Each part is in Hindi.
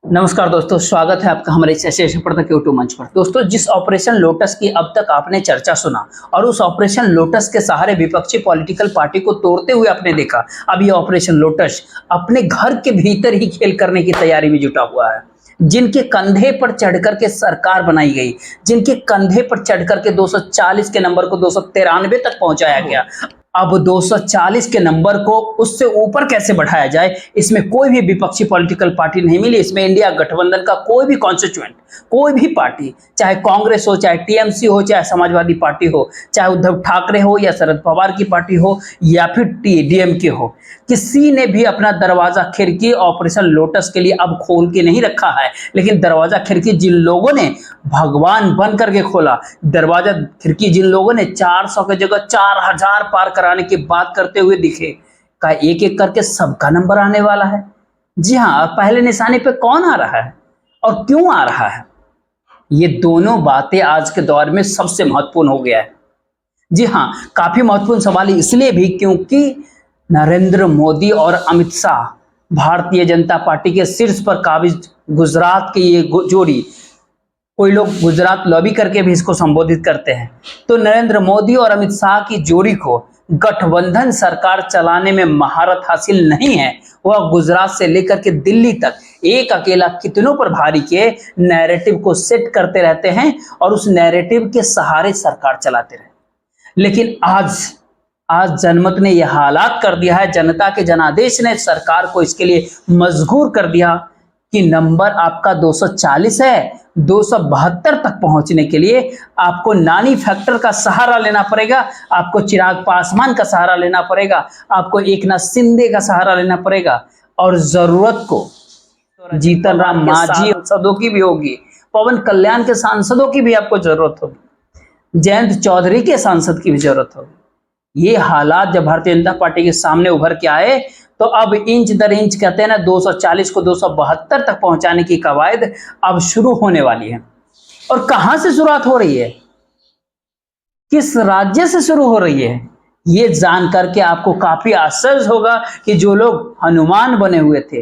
नमस्कार दोस्तों, स्वागत है आपका हमारे इस ऐसे तक यूट्यूब मंच पर। दोस्तों, जिस ऑपरेशन लोटस की अब तक आपने चर्चा सुना और उस ऑपरेशन लोटस के सहारे विपक्षी पॉलिटिकल पार्टी को तोड़ते हुए आपने देखा, अब ये ऑपरेशन लोटस अपने घर के भीतर ही खेल करने की तैयारी में जुटा हुआ है। जिनके कंधे पर चढ़कर के सरकार बनाई गई, जिनके कंधे पर चढ़कर के 240 के नंबर को 293 तक पहुंचाया गया, अब 240 के नंबर को उससे ऊपर कैसे बढ़ाया जाए, इसमें कोई भी विपक्षी पॉलिटिकल पार्टी नहीं मिली। इसमें इंडिया गठबंधन का कोई भी कॉन्स्टिट्यूएंट, कोई भी पार्टी, चाहे कांग्रेस हो, चाहे टीएमसी हो, चाहे समाजवादी पार्टी हो, चाहे उद्धव ठाकरे हो या शरद पवार की पार्टी हो या फिर डीएमके हो, किसी ने भी अपना दरवाजा खिड़की ऑपरेशन लोटस के लिए अब खोल के नहीं रखा है। लेकिन दरवाजा खिड़की जिन लोगों ने भगवान बन करके खोला, दरवाजा खिड़की जिन लोगों ने 400 की जगह 4000 पार कराने की बात करते हुए दिखे, का एक एक करके सबका नंबर आने वाला है। जी हाँ, पहले निशाने पे कौन आ रहा है और क्यों आ रहा है, ये दोनों बातें आज के दौर में सबसे महत्वपूर्ण हो गया है। जी हाँ, काफी महत्वपूर्ण सवाल इसलिए भी क्योंकि नरेंद्र मोदी और अमित शाह, भारतीय जनता पार्टी के शीर्ष पर काबिज गुजरात की ये जोड़ी, कोई लोग गुजरात लॉबी करके भी इसको संबोधित करते हैं, तो नरेंद्र मोदी और अमित शाह की जोड़ी को गठबंधन सरकार चलाने में महारत हासिल नहीं है। वह गुजरात से लेकर के दिल्ली तक एक अकेला कितनों पर भारी के नैरेटिव को सेट करते रहते हैं और उस नैरेटिव के सहारे सरकार चलाते रहे। लेकिन आज जनमत ने यह हालात कर दिया है, जनता के जनादेश ने सरकार को इसके लिए मजबूर कर दिया कि नंबर आपका 240 है, 272 तक पहुंचने के लिए आपको नानी फैक्टर का सहारा लेना पड़ेगा, आपको चिराग पासवान का सहारा लेना पड़ेगा, आपको एकनाथ शिंदे का सहारा लेना पड़ेगा और जरूरत को जीतन राम मांझी सांसदों की भी होगी, पवन कल्याण के सांसदों की भी आपको जरूरत होगी, जयंत चौधरी के सांसद की भी जरूरत होगी। ये हालात जब भारतीय जनता पार्टी के सामने उभर के आए तो अब इंच दर इंच कहते हैं ना, 240 को 272 तक पहुंचाने की कवायद अब शुरू होने वाली है। और कहां से शुरुआत हो रही है, किस राज्य से शुरू हो रही है, ये जानकर के आपको काफी आश्चर्य होगा कि जो लोग हनुमान बने हुए थे,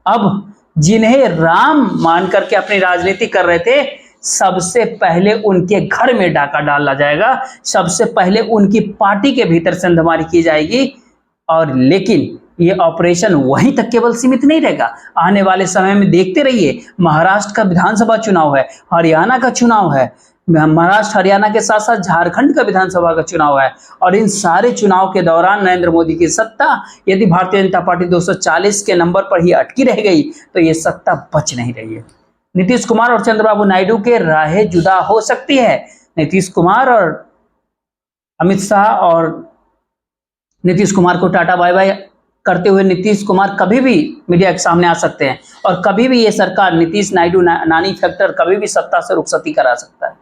अब जिन्हें राम मान करके अपनी राजनीति कर रहे थे, सबसे पहले उनके घर में डाका डाला जाएगा, सबसे पहले उनकी पार्टी के भीतर सेंधमारी की जाएगी। और लेकिन ये ऑपरेशन वहीं तक केवल सीमित नहीं रहेगा। आने वाले समय में देखते रहिए, महाराष्ट्र का विधानसभा चुनाव है, हरियाणा का चुनाव है, महाराष्ट्र हरियाणा के साथ साथ झारखंड का विधानसभा का चुनाव है, और इन सारे चुनाव के दौरान नरेंद्र मोदी की सत्ता, यदि भारतीय जनता पार्टी 240 के नंबर पर ही अटकी रह गई तो ये सत्ता बच नहीं रही है। नीतीश कुमार और चंद्रबाबू नायडू के राहें जुदा हो सकती है। नीतीश कुमार और अमित शाह और नीतीश कुमार को टाटा बाय बाय करते हुए नीतीश कुमार कभी भी मीडिया के सामने आ सकते हैं और कभी भी ये सरकार नीतीश नायडू नानी फैक्टर कभी भी सत्ता से रुखसती करा सकता है।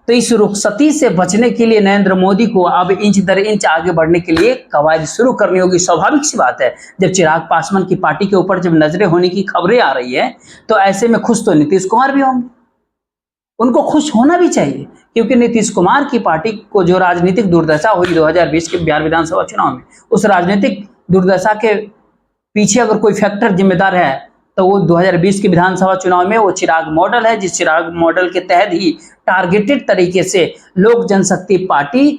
तो इस रुखसती से बचने के लिए नरेंद्र मोदी को अब इंच दर इंच आगे बढ़ने के लिए कवायद शुरू करनी होगी। स्वाभाविक सी बात है, जब चिराग पासवान की पार्टी के ऊपर जब नजरें होने की खबरें आ रही है तो ऐसे में खुश तो नीतीश कुमार भी होंगे, उनको खुश होना भी चाहिए, क्योंकि नीतीश कुमार की पार्टी को जो राजनीतिक दुर्दशा हुई 2020 के बिहार विधानसभा चुनाव में, उस राजनीतिक दुर्दशा के पीछे अगर कोई फैक्टर जिम्मेदार है तो वो 2020 के विधानसभा चुनाव में वो चिराग मॉडल है, जिस चिराग मॉडल के तहत ही टारगेटेड तरीके से लोक जनशक्ति पार्टी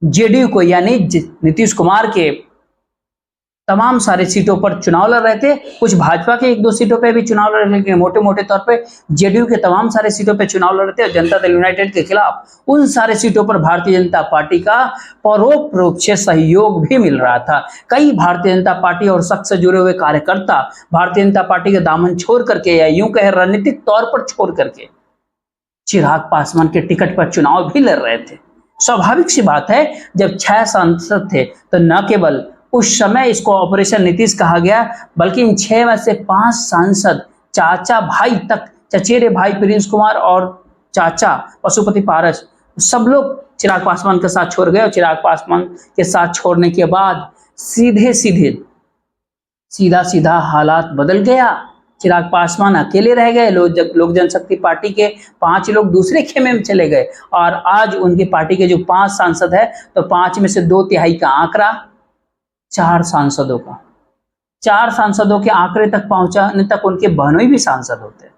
जेडीयू को, यानी नीतीश कुमार के तमाम सारे सीटों पर चुनाव लड़ रहे थे, कुछ भाजपा के 1-2 सीटों पे भी चुनाव लड़ रहे थे, लेकिन मोटे मोटे तौर पे जेडीयू के तमाम सारे सीटों पे चुनाव लड़ रहे थे और जनता दल यूनाइटेड के खिलाफ उन सारे सीटों पर भारतीय जनता पार्टी का परोक्ष रूप से सहयोग भी मिल रहा था। कई भारतीय जनता पार्टी और शख्स से जुड़े हुए कार्यकर्ता भारतीय जनता पार्टी के दामन छोड़ करके, या यूं कहे रणनीतिक तौर पर छोड़ करके, चिराग पासवान के टिकट पर चुनाव भी लड़ रहे थे। स्वाभाविक सी बात है, जब 6 सांसद थे तो न केवल उस समय इसको ऑपरेशन नीतीश कहा गया, बल्कि इन 6 में से 5 सांसद चाचा भाई तक, चचेरे भाई प्रिंस कुमार और चाचा पशुपति पारस, सब लोग चिराग पासवान के साथ छोड़ गए। और चिराग पासवान के साथ छोड़ने के बाद सीधा हालात बदल गया। चिराग पासवान अकेले रह गए, लोक जनशक्ति पार्टी के 5 लोग दूसरे खेमे में चले गए और आज उनकी पार्टी के जो 5 सांसद है तो 5 में से 2/3 का आंकड़ा 4 सांसदों का, 4 सांसदों के आंकड़े तक पहुंचाने तक उनके बहनोई भी सांसद होते हैं।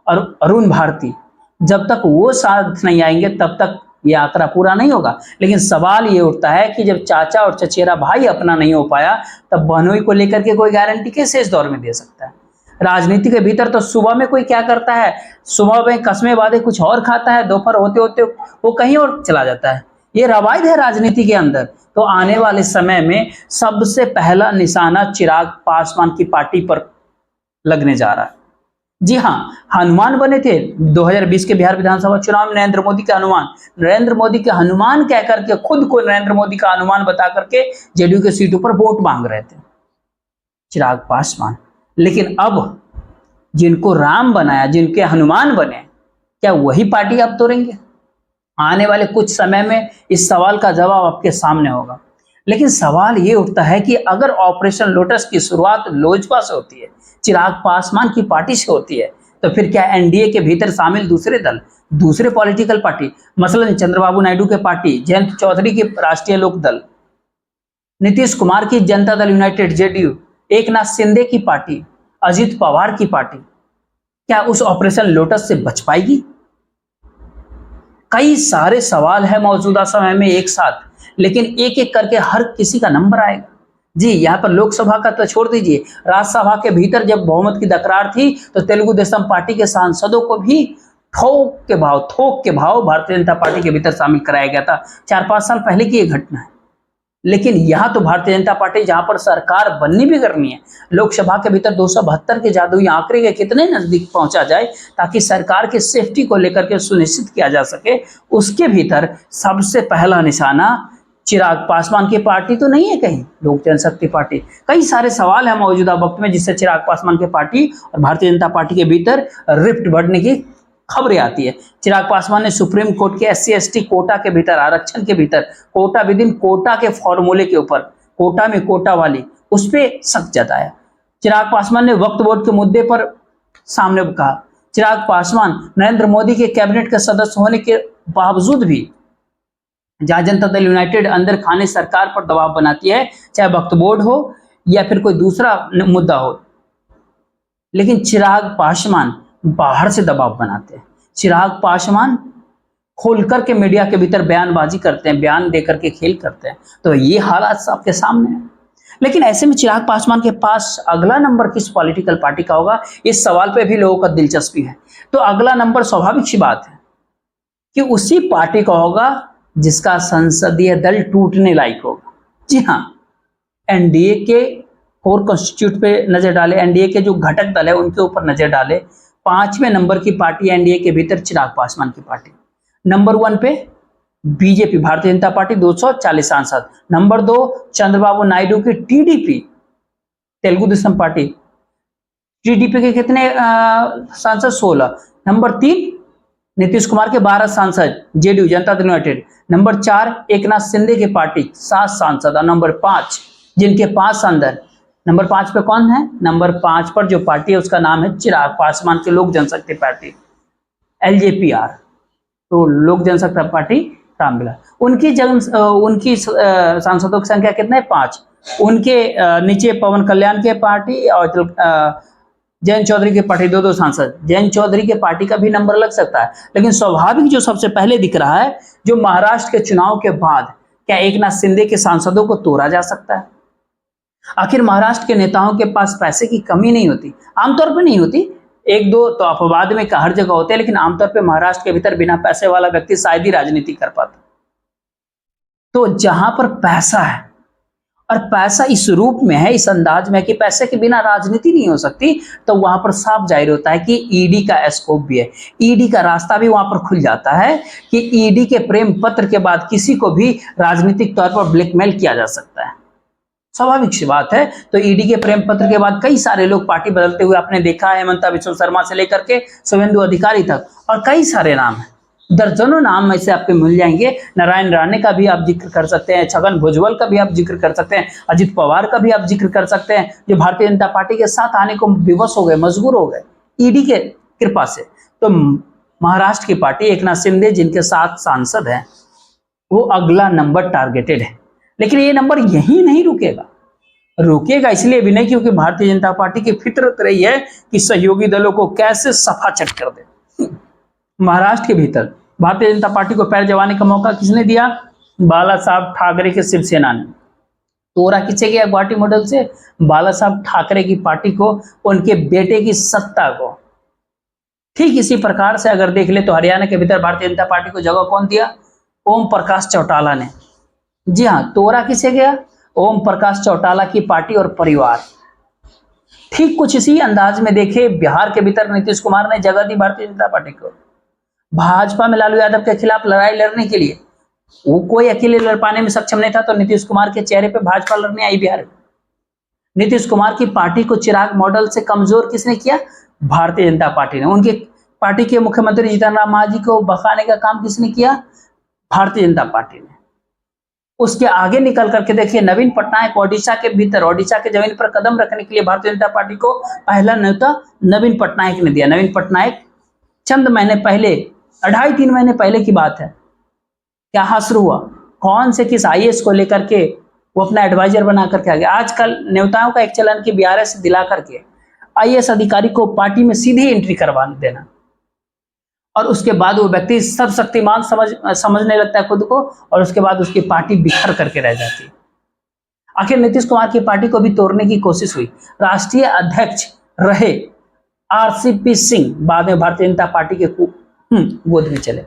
और अरुण भारती, जब तक वो साथ नहीं आएंगे तब तक ये आंकड़ा पूरा नहीं होगा। लेकिन सवाल ये उठता है कि जब चाचा और चचेरा भाई अपना नहीं हो पाया, तब बहनोई को लेकर के कोई गारंटी कैसे इस दौर में दे सकता है? राजनीति के भीतर तो सुबह में कोई क्या करता है, सुबह में कस्में वादे कुछ और खाता है, दोपहर होते होते वो कहीं और चला जाता है। ये रवायत है राजनीति के अंदर। तो आने वाले समय में सबसे पहला निशाना चिराग पासवान की पार्टी पर लगने जा रहा है। जी हाँ, हनुमान बने थे 2020 के बिहार विधानसभा चुनाव में, नरेंद्र मोदी के हनुमान, नरेंद्र मोदी के हनुमान कह करके खुद को नरेंद्र मोदी का हनुमान बता करके जेडीयू के सीटों पर वोट मांग रहे थे चिराग पासवान। लेकिन अब जिनको राम बनाया, जिनके हनुमान बने, क्या वही पार्टी अब तोड़ेंगे? आने वाले कुछ समय में इस सवाल का जवाब आपके सामने होगा। लेकिन सवाल ये उठता है कि अगर ऑपरेशन लोटस की शुरुआत लोजपा से होती है, चिराग पासवान की पार्टी से होती है, तो फिर क्या एनडीए के भीतर शामिल दूसरे दल, दूसरे पॉलिटिकल पार्टी, मसलन चंद्रबाबू नायडू के पार्टी, जयंत चौधरी की राष्ट्रीय लोक दल, नीतीश कुमार की जनता दल यूनाइटेड जेडीयू, एकनाथ शिंदे की पार्टी, अजित पवार की पार्टी, क्या उस ऑपरेशन लोटस से बच पाएगी? कई सारे सवाल है मौजूदा समय में एक साथ, लेकिन एक एक करके हर किसी का नंबर आएगा। जी, यहाँ पर लोकसभा का तो छोड़ दीजिए, राज्यसभा के भीतर जब बहुमत की दरकार थी तो तेलुगु देशम पार्टी के सांसदों को भी थोक के भाव भारतीय जनता पार्टी के भीतर शामिल कराया गया था। 4-5 साल पहले की ये घटना है। लेकिन यहाँ तो भारतीय जनता पार्टी जहां पर सरकार बननी भी करनी है, लोकसभा के भीतर 272 के जादुई आंकड़े के कितने नजदीक पहुंचा जाए ताकि सरकार की सेफ्टी को लेकर के सुनिश्चित किया जा सके, उसके भीतर सबसे पहला निशाना चिराग पासवान की पार्टी तो नहीं है कहीं लोक जनशक्ति पार्टी। कई सारे सवाल है मौजूदा वक्त में जिससे चिराग पासवान की पार्टी और भारतीय जनता पार्टी के भीतर रिफ्ट बढ़ने की खबरें आती है। चिराग पासवान ने सुप्रीम कोर्ट के SC/ST कोटा के भीतर, आरक्षण के भीतर, कोटा विद इन कोटा के फॉर्मूले के ऊपर, कोटा में कोटा वाली, उस पर शक जताया। चिराग पासवान ने वक्फ बोर्ड के मुद्दे पर सामने कहा। चिराग पासवान नरेंद्र मोदी के कैबिनेट के सदस्य होने के बावजूद भी जहां जनता दल यूनाइटेड अंदर खाने सरकार पर दबाव बनाती है, चाहे वक्फ बोर्ड हो या फिर कोई दूसरा मुद्दा हो, लेकिन चिराग पासवान बाहर से दबाव बनाते हैं। चिराग पासवान खोलकर के मीडिया के भीतर बयानबाजी करते हैं, बयान देकर के खेल करते हैं। तो ये हालात आपके सामने है। लेकिन ऐसे में चिराग पासवान के पास अगला नंबर किस पॉलिटिकल पार्टी का होगा, इस सवाल पे भी लोगों का दिलचस्पी है। तो अगला नंबर स्वाभाविक सी बात है कि उसी पार्टी का होगा जिसका संसदीय दल टूटने लायक होगा। जी हाँ, एनडीए के कोर कॉन्स्टिट्यूट पे नजर डाले, एनडीए के जो घटक दल है उनके ऊपर नजर डाले, 5वें नंबर की पार्टी एनडीए के भीतर चिराग पासवान की पार्टी। नंबर 1 पे बीजेपी भारतीय जनता पार्टी 240 सांसद। नंबर 2 चंद्रबाबू नायडू की TDP Telugu Desam party, TDP के कितने सांसद? 16। नंबर 3 नीतीश कुमार के 12 सांसद JDU Janata Dal United. Number 4 Eknath Shinde की पार्टी 7 सांसद। और नंबर 5 जिनके 5 सांसद, नंबर 5 पे कौन है? नंबर 5 पर जो पार्टी है उसका नाम है चिराग पासवान की लोक जनशक्ति पार्टी, LJPR, तो लोक जनशक्ति पार्टी रामविलास। उनकी सांसदों की संख्या कितने? 5। उनके नीचे पवन कल्याण के पार्टी और जयंत चौधरी की पार्टी 2 सांसद। जयंत चौधरी के पार्टी का भी नंबर लग सकता है। लेकिन स्वाभाविक जो सबसे पहले दिख रहा है, जो महाराष्ट्र के चुनाव के बाद क्या एकनाथ शिंदे के सांसदों को तोड़ा जा सकता है? आखिर महाराष्ट्र के नेताओं के पास पैसे की कमी नहीं होती, आमतौर पर नहीं होती, 1-2 तो अपवाद में हर जगह होते हैं, लेकिन आमतौर पर महाराष्ट्र के भीतर बिना पैसे वाला व्यक्ति शायद ही राजनीति कर पाता। तो जहां पर पैसा है और पैसा इस रूप में है, इस अंदाज में है कि पैसे के बिना राजनीति नहीं हो सकती, तो वहां पर साफ जाहिर होता है कि ईडी का स्कोप भी है, ईडी का रास्ता भी वहां पर खुल जाता है कि ईडी के प्रेम पत्र के बाद किसी को भी राजनीतिक तौर पर ब्लैकमेल किया जा सकता है। स्वाभाविक सी बात है। तो ईडी के प्रेम पत्र के बाद कई सारे लोग पार्टी बदलते हुए आपने देखा है, हेमंता बिश्व शर्मा से लेकर के शुभेंदु अधिकारी तक, और कई सारे नाम हैं, दर्जनों नाम ऐसे आपके मिल जाएंगे। नारायण राणे का भी आप जिक्र कर सकते हैं, छगन भुजबल का भी आप जिक्र कर सकते हैं, अजित पवार का भी आप जिक्र कर सकते हैं, जो भारतीय जनता पार्टी के साथ आने को विवश हो गए, मजबूर हो गए ईडी के कृपा से। तो महाराष्ट्र की पार्टी एकनाथ शिंदे जिनके 7 सांसद हैं, वो अगला नंबर टारगेटेड है। लेकिन ये नंबर यही नहीं रुकेगा, रुकेगा इसलिए भी नहीं क्योंकि भारतीय जनता पार्टी की फितरत रही है कि सहयोगी दलों को कैसे सफाचट कर दे। महाराष्ट्र के भीतर भारतीय जनता पार्टी को पैर जमाने का मौका किसने दिया? बाला साहब ठाकरे के शिवसेना ने। तोड़ा किसे गया गुवाहाटी मॉडल से? बाला साहब ठाकरे की पार्टी को, उनके बेटे की सत्ता को। ठीक इसी प्रकार से अगर देख ले तो हरियाणा के भीतर भारतीय जनता पार्टी को जगह कौन दिया? ओम प्रकाश चौटाला ने। जी हाँ, तोड़ा किसे गया? ओम प्रकाश चौटाला की पार्टी और परिवार। ठीक कुछ इसी अंदाज में देखे बिहार के भीतर नीतीश कुमार ने जगह दी भारतीय जनता पार्टी को। भाजपा में लालू यादव के खिलाफ लड़ाई लड़ने के लिए वो कोई अकेले लड़ पाने में सक्षम नहीं था, तो नीतीश कुमार के चेहरे पे भाजपा लड़ने आई बिहार में। नीतीश कुमार की पार्टी को चिराग मॉडल से कमजोर किसने किया? भारतीय जनता पार्टी ने। उनकी पार्टी के मुख्यमंत्री जीतन राम मांझी को भगाने का काम किसने किया? भारतीय जनता पार्टी ने। उसके आगे निकल करके देखिए, नवीन पटनायक ओडिशा के भीतर, ओडिशा के जमीन पर कदम रखने के लिए भारतीय जनता पार्टी को पहला न्योता नवीन पटनायक ने दिया। नवीन पटनायक चंद महीने पहले, 2.5-3 महीने पहले की बात है, क्या हासिल हुआ? कौन से किस आईएएस को लेकर के वो अपना एडवाइजर बना करके आ गया। आजकल न्योताओं का एक चलन की बीआरएस दिला करके आईएएस अधिकारी को पार्टी में सीधी एंट्री करवा देना, और उसके बाद वो व्यक्ति सर्वशक्तिमान समझने लगता है खुद को, और उसके बाद उसकी पार्टी बिखर करके रह जाती है। आखिर नीतीश कुमार की पार्टी को भी तोड़ने की कोशिश हुई। राष्ट्रीय अध्यक्ष रहे आरसीपी सिंह बाद में भारतीय जनता पार्टी के गोद में चले,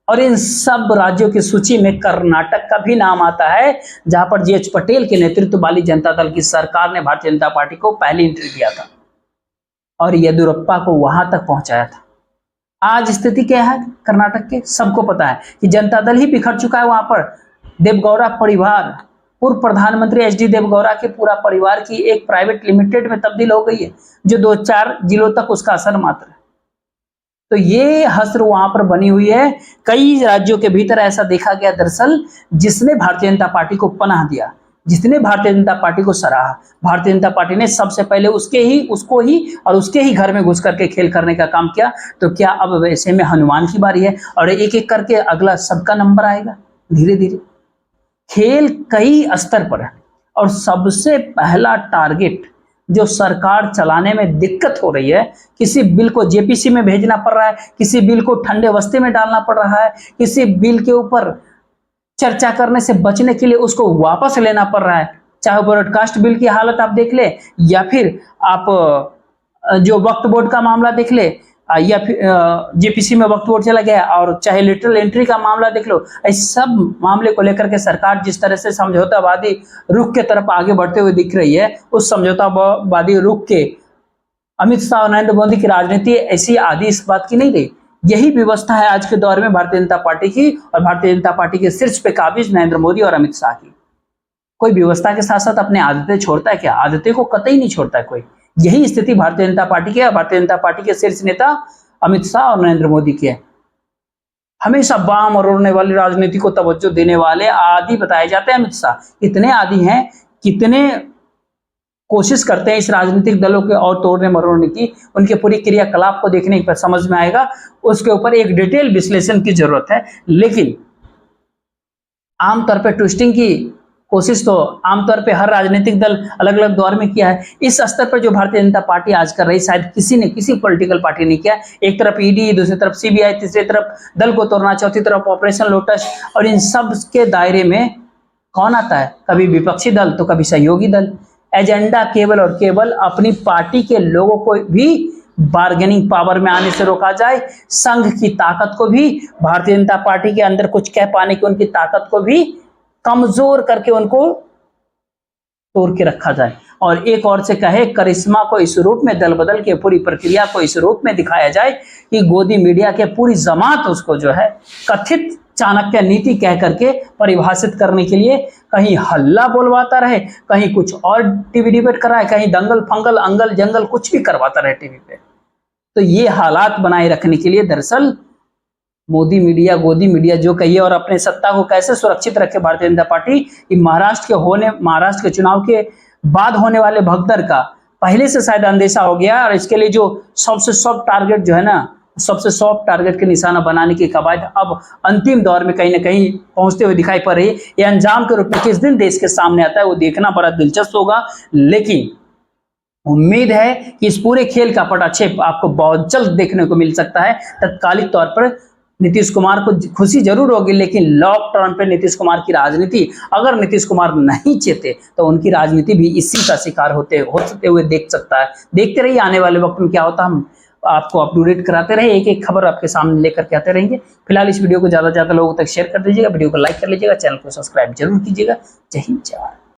और इन सब राज्यों की सूची में कर्नाटक का भी नाम आता है, जहां पर जीएच पटेल के नेतृत्व वाली जनता दल की सरकार ने भारतीय जनता पार्टी को पहली एंट्री दिया था और येदियुरप्पा को वहां तक पहुंचाया था। आज स्थिति क्या है कर्नाटक के? सबको पता है कि जनता दल ही बिखर चुका है। वहां पर देवगौड़ा परिवार, पूर्व प्रधानमंत्री एचडी देवगौड़ा के पूरा परिवार की एक प्राइवेट लिमिटेड में तब्दील हो गई है, जो 2-4 जिलों तक उसका असर मात्र है। तो ये हसर वहां पर बनी हुई है। कई राज्यों के भीतर ऐसा देखा गया दरअसल, जिसने भारतीय जनता पार्टी को पनाह दिया, जिसने भारतीय जनता पार्टी को सराहा, भारतीय जनता पार्टी ने सबसे पहले उसके ही घर में घुस करके खेल करने का काम किया। तो क्या अब वैसे में हनुमान की बारी है और एक एक करके अगला सबका नंबर आएगा? धीरे धीरे खेल कई स्तर पर है, और सबसे पहला टारगेट जो सरकार चलाने में दिक्कत हो रही है, किसी बिल को जेपीसी में भेजना पड़ रहा है, किसी बिल को ठंडे बस्ते में डालना पड़ रहा है, किसी बिल के ऊपर चर्चा करने से बचने के लिए उसको वापस लेना पड़ रहा है। चाहे ब्रॉडकास्ट बिल की हालत आप देख ले, या फिर आप जो वक्फ बोर्ड का मामला देख ले, या फिर जेपीसी में वक्फ बोर्ड चला गया, और चाहे लिटरल एंट्री का मामला देख लो। इस सब मामले को लेकर के सरकार जिस तरह से समझौतावादी रुख के तरफ आगे बढ़ते हुए दिख रही है, उस समझौतावादी रुख के अमित शाह और नरेंद्र मोदी की राजनीति ऐसी आदि इस बात की नहीं रही। यही व्यवस्था है आज के दौर में भारतीय जनता पार्टी की, और भारतीय जनता पार्टी के शीर्ष पे काबिज नरेंद्र मोदी और अमित शाह की। कोई व्यवस्था के साथ साथ अपनी आदतें छोड़ता है क्या? आदतें को कतई नहीं छोड़ता है कोई। यही स्थिति भारतीय जनता पार्टी की है, भारतीय जनता पार्टी के शीर्ष नेता अमित शाह और नरेंद्र मोदी की है। हमेशा बाम और उड़ने वाली राजनीति को तवज्जो देने वाले आदि बताए जाते हैं अमित शाह। इतने आदि हैं, कितने कोशिश करते हैं इस राजनीतिक दलों के और तोड़ने मरोड़ने की, उनके पूरी क्रियाकलाप को देखने पर समझ में आएगा। उसके ऊपर एक डिटेल विश्लेषण की जरूरत है, लेकिन आमतौर पर ट्विस्टिंग की कोशिश तो आमतौर पे हर राजनीतिक दल अलग अलग दौर में किया है। इस स्तर पर जो भारतीय जनता पार्टी आज कर रही, शायद किसी पॉलिटिकल पार्टी ने किया। एक तरफ ईडी, दूसरी तरफ सीबीआई, तीसरी तरफ दल को तोड़ना, चौथी तरफ ऑपरेशन लोटस, और इन सब के दायरे में कौन आता है? कभी विपक्षी दल तो कभी सहयोगी दल। एजेंडा केवल और केवल अपनी पार्टी के लोगों को भी बार्गेनिंग पावर में आने से रोका जाए, संघ की ताकत को भी, भारतीय जनता पार्टी के अंदर कुछ कह पाने की उनकी ताकत को भी कमजोर करके उनको तोड़ के रखा जाए। और एक और से कहे, करिश्मा को इस रूप में दल बदल के, पूरी प्रक्रिया को इस रूप में दिखाया जाए कि गोदी मीडिया के पूरी जमात उसको जो है कथित चाणक्य नीति कह करके परिभाषित करने के लिए कहीं हल्ला बोलवाता रहे, कहीं कुछ और टीवी डिबेट कराए, कहीं दंगल फंगल अंगल जंगल कुछ भी करवाता रहे टीवी पे। तो ये हालात बनाए रखने के लिए दरअसल मोदी मीडिया, गोदी मीडिया जो कहिए, और अपने सत्ता को कैसे सुरक्षित रखे भारतीय जनता पार्टी, महाराष्ट्र के चुनाव के बाद होने वाले भगदड़ का पहले से शायद अंदेशा हो गया, और इसके लिए जो सबसे सब टारगेट जो है ना, सबसे सॉफ्ट टारगेट के निशाना बनाने की कवायद अब अंतिम दौर में कहीं ना कहीं पहुंचते हुए दिखाई पड़ रही है। ये अंजाम के रूप में किस दिन देश के सामने आता है वो देखना बड़ा दिलचस्प होगा, लेकिन उम्मीद है कि इस पूरे खेल का पटाक्षेप आपको बहुत जल्द देखने को मिल सकता है। तत्कालिक तौर पर नीतीश कुमार को खुशी जरूर होगी, लेकिन लॉन्ग टर्म पे नीतीश कुमार की राजनीति, अगर नीतीश कुमार नहीं चेते तो उनकी राजनीति भी इसी का शिकार होते हुए देख सकता है। देखते रहिए आने वाले वक्त में क्या होता है, हम आपको अपडेट कराते रहे, एक एक खबर आपके सामने लेकर के आते रहेंगे। फिलहाल इस वीडियो को ज्यादा से ज्यादा लोगों तक शेयर कर दीजिएगा, वीडियो को लाइक कर लीजिएगा, चैनल को सब्सक्राइब जरूर कीजिएगा। जय हिंद, जय भारत।